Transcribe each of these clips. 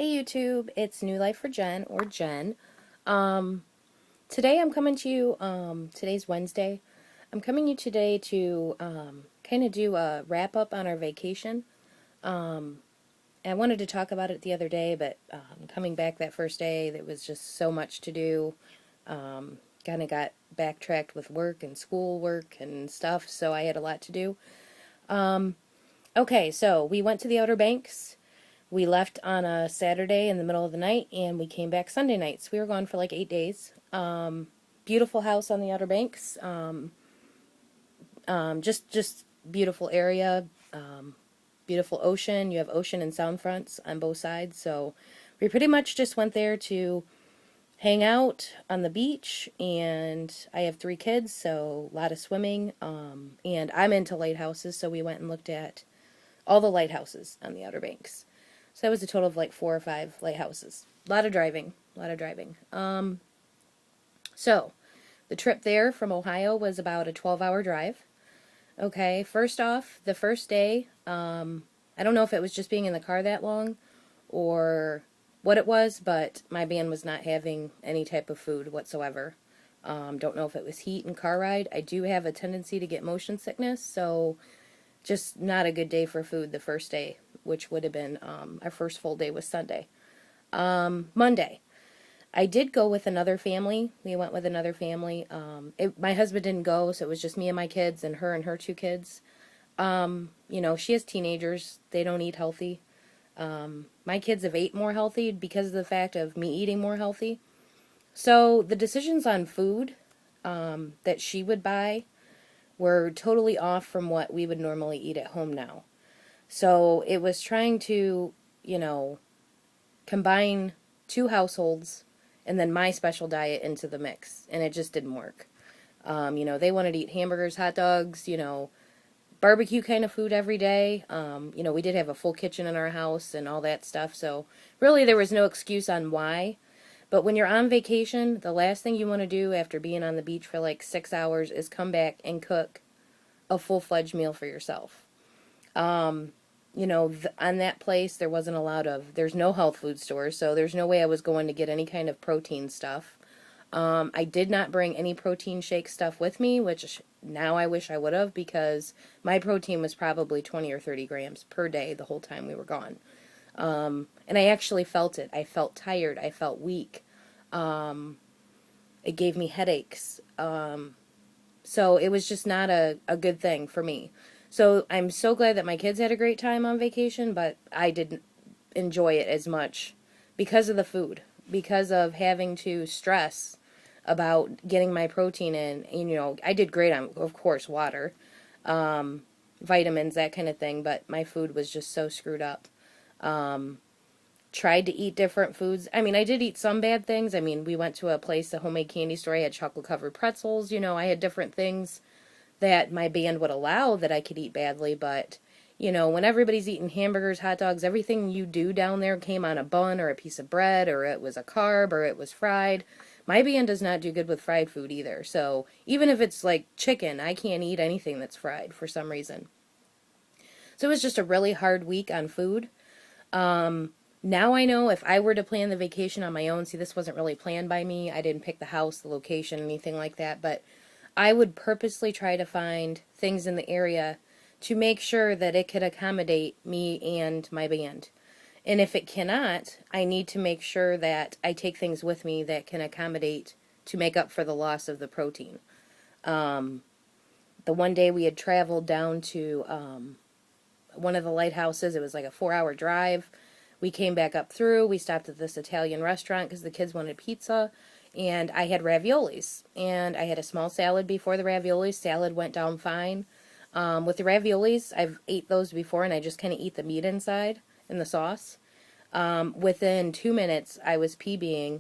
Hey YouTube, it's New Life for Jen or Jen. Um, Today I'm coming to you, today's Wednesday. I'm coming to you today to kind of do a wrap up on our vacation. I wanted to talk about it the other day, but coming back that first day, there was just so much to do. Kind of got backtracked with work and school work and stuff, so I had a lot to do. Okay, so we went to the Outer Banks. We left on a Saturday in the middle of the night, and we came back Sunday nights. We were gone for like 8 days. Beautiful house on the Outer Banks. Just beautiful area. Beautiful ocean. You have ocean and sound fronts on both sides. So we pretty much just went there to hang out on the beach. And I have 3 kids, so a lot of swimming. And I'm into lighthouses, so we went and looked at all the lighthouses on the Outer Banks. So that was a total of like 4 or 5 lighthouses. A lot of driving. A lot of driving. So the trip there from Ohio was about a 12-hour drive. Okay, first off, the first day, I don't know if it was just being in the car that long or what it was, but my van was not having any type of food whatsoever. Don't know if it was heat and car ride. I do have a tendency to get motion sickness, so just not a good day for food the first day, which would have been our first full day was Sunday. Monday. I did go with another family. We went with another family. My husband didn't go, so it was just me and my kids and her 2 kids. She has teenagers. They don't eat healthy. My kids have ate more healthy because of the fact of me eating more healthy. So the decisions on food that she would buy were totally off from what we would normally eat at home now. So it was trying to, combine 2 households and then my special diet into the mix, and it just didn't work. They wanted to eat hamburgers, hot dogs, barbecue kind of food every day. We did have a full kitchen in our house and all that stuff, so really there was no excuse on why. But when you're on vacation, the last thing you want to do after being on the beach for like 6 hours is come back and cook a full-fledged meal for yourself. On that place, there's no health food stores, so there's no way I was going to get any kind of protein stuff. I did not bring any protein shake stuff with me, which now I wish I would have, because my protein was probably 20 or 30 grams per day the whole time we were gone. And I actually felt it. I felt tired. I felt weak. It gave me headaches. So it was just not a good thing for me. So I'm so glad that my kids had a great time on vacation, but I didn't enjoy it as much because of the food, because of having to stress about getting my protein in. And, I did great on, of course, water, vitamins, that kind of thing, but my food was just so screwed up. Tried to eat different foods. I did eat some bad things. We went to a place, a homemade candy store. I had chocolate-covered pretzels. I had different things that my band would allow that I could eat badly, but, when everybody's eating hamburgers, hot dogs, everything you do down there came on a bun or a piece of bread, or it was a carb, or it was fried. My band does not do good with fried food either, so even if it's like chicken, I can't eat anything that's fried for some reason. So it was just a really hard week on food. Now I know if I were to plan the vacation on my own, see, this wasn't really planned by me. I didn't pick the house, the location, anything like that, but I would purposely try to find things in the area to make sure that it could accommodate me and my band. And if it cannot, I need to make sure that I take things with me that can accommodate to make up for the loss of the protein. The one day we had traveled down to one of the lighthouses. It was like a 4-hour drive. We came back up through. We stopped at this Italian restaurant because the kids wanted pizza. And I had raviolis. And I had a small salad before the raviolis. Salad went down fine. With the raviolis, I've ate those before, and I just kind of eat the meat inside in the sauce. Within 2 minutes, I was PBing,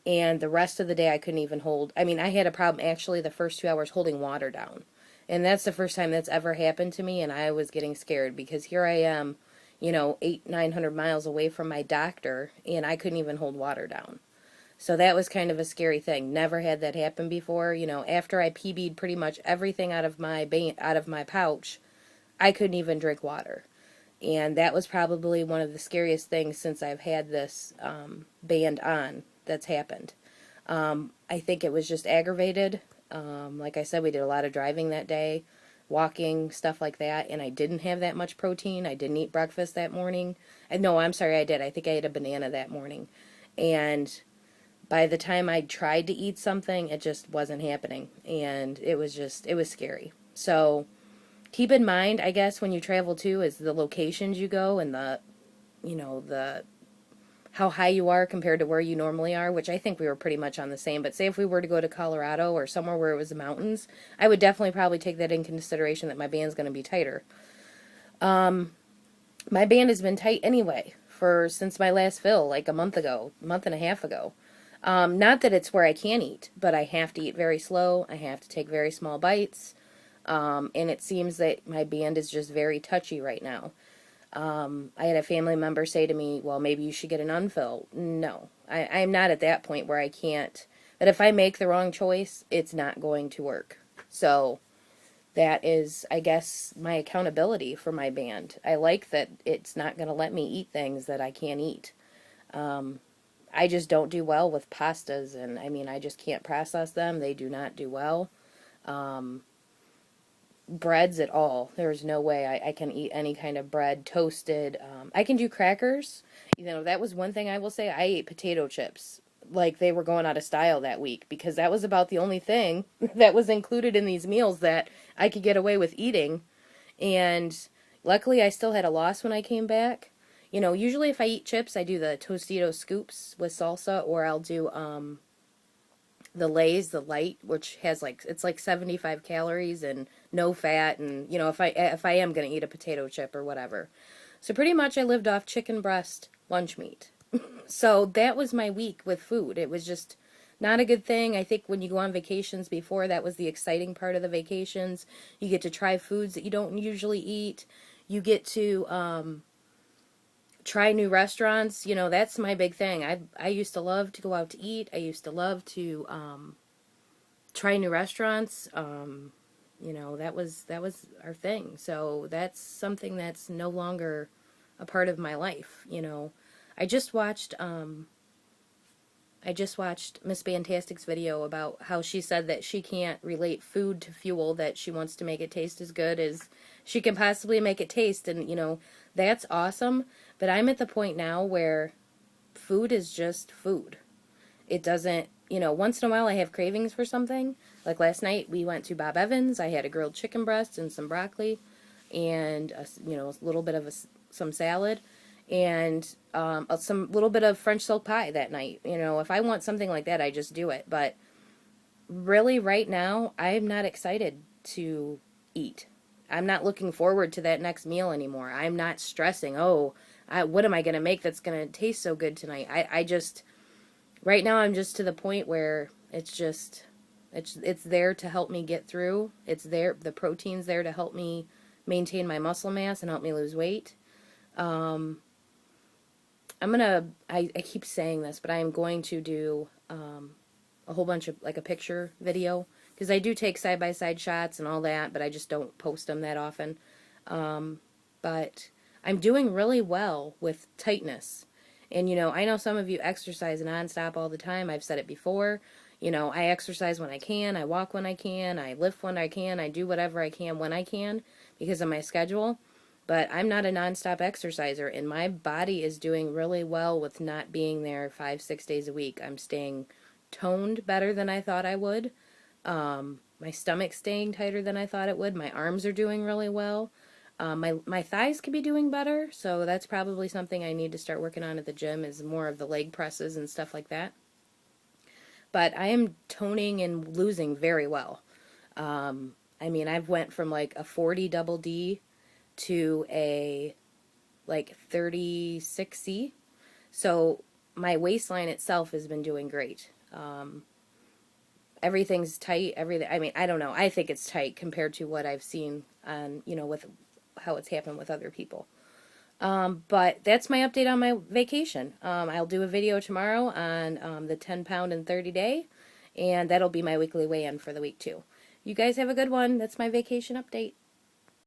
and the rest of the day I couldn't even hold. I had a problem actually the first 2 hours holding water down. And that's the first time that's ever happened to me, and I was getting scared because here I am, 900 miles away from my doctor, and I couldn't even hold water down. So that was kind of a scary thing. Never had that happen before. After I PB'd pretty much everything out of my pouch, I couldn't even drink water. And that was probably one of the scariest things since I've had this band on that's happened. I think it was just aggravated. Like I said, we did a lot of driving that day, walking, stuff like that, and I didn't have that much protein. I didn't eat breakfast that morning. No, I'm sorry, I did. I think I ate a banana that morning. And by the time I tried to eat something, it just wasn't happening. And it was scary. So keep in mind, I guess, when you travel too, is the locations you go and the how high you are compared to where you normally are, which I think we were pretty much on the same. But say if we were to go to Colorado or somewhere where it was the mountains, I would definitely probably take that in consideration that my band's going to be tighter. My band has been tight anyway since my last fill, like a month and a half ago. Not that it's where I can't eat, but I have to eat very slow. I have to take very small bites. And it seems that my band is just very touchy right now. I had a family member say to me, well, maybe you should get an unfill. No, I'm not at that point where I can't. But if I make the wrong choice, it's not going to work. So that is, I guess, my accountability for my band. I like that it's not going to let me eat things that I can't eat. I just don't do well with pastas, and I mean, I just can't process them. They do not do well. Breads at all. There's no way I can eat any kind of bread, toasted. I can do crackers. That was one thing I will say. I ate potato chips like they were going out of style that week because that was about the only thing that was included in these meals that I could get away with eating. And luckily I still had a loss when I came back. Usually if I eat chips, I do the Tostito scoops with salsa, or I'll do the Lay's, the light, which has it's like 75 calories and no fat, and if I am going to eat a potato chip or whatever. So pretty much I lived off chicken breast lunch meat. So that was my week with food. It was just not a good thing. I think when you go on vacations before, that was the exciting part of the vacations. You get to try foods that you don't usually eat. You get to try new restaurants. That's my big thing. I used to love to go out to eat. I used to love to try new restaurants. That was our thing. So that's something that's no longer a part of my life. I just watched Miss Fantastic's video about how she said that she can't relate food to fuel, that she wants to make it taste as good as she can possibly make it taste, and that's awesome. But I'm at the point now where food is just food. It doesn't, once in a while I have cravings for something. Like last night we went to Bob Evans. I had a grilled chicken breast and some broccoli and, a little bit of some salad and some little bit of French silk pie that night. If I want something like that, I just do it. But really right now, I'm not excited to eat. I'm not looking forward to that next meal anymore. I'm not stressing, what am I going to make that's going to taste so good tonight? Right now I'm just to the point where it's there to help me get through. The protein's there to help me maintain my muscle mass and help me lose weight. I keep saying this, but I am going to do a whole bunch of, like a picture video, because I do take side-by-side shots and all that, but I just don't post them that often. But I'm doing really well with tightness. And, I know some of you exercise nonstop all the time. I've said it before. I exercise when I can. I walk when I can. I lift when I can. I do whatever I can when I can because of my schedule. But I'm not a nonstop exerciser, and my body is doing really well with not being there 5-6 days a week. I'm staying toned better than I thought I would. My stomach's staying tighter than I thought it would. My arms are doing really well. My thighs could be doing better, so that's probably something I need to start working on at the gym, is more of the leg presses and stuff like that. But I am toning and losing very well. I've went from like a 40 double D to a like 36C. So my waistline itself has been doing great. Everything's tight. I don't know. I think it's tight compared to what I've seen on, with how it's happened with other people. But that's my update on my vacation. I'll do a video tomorrow on the 10 pound and 30 day, and that'll be my weekly weigh-in for the week too. You guys have a good one. That's my vacation update.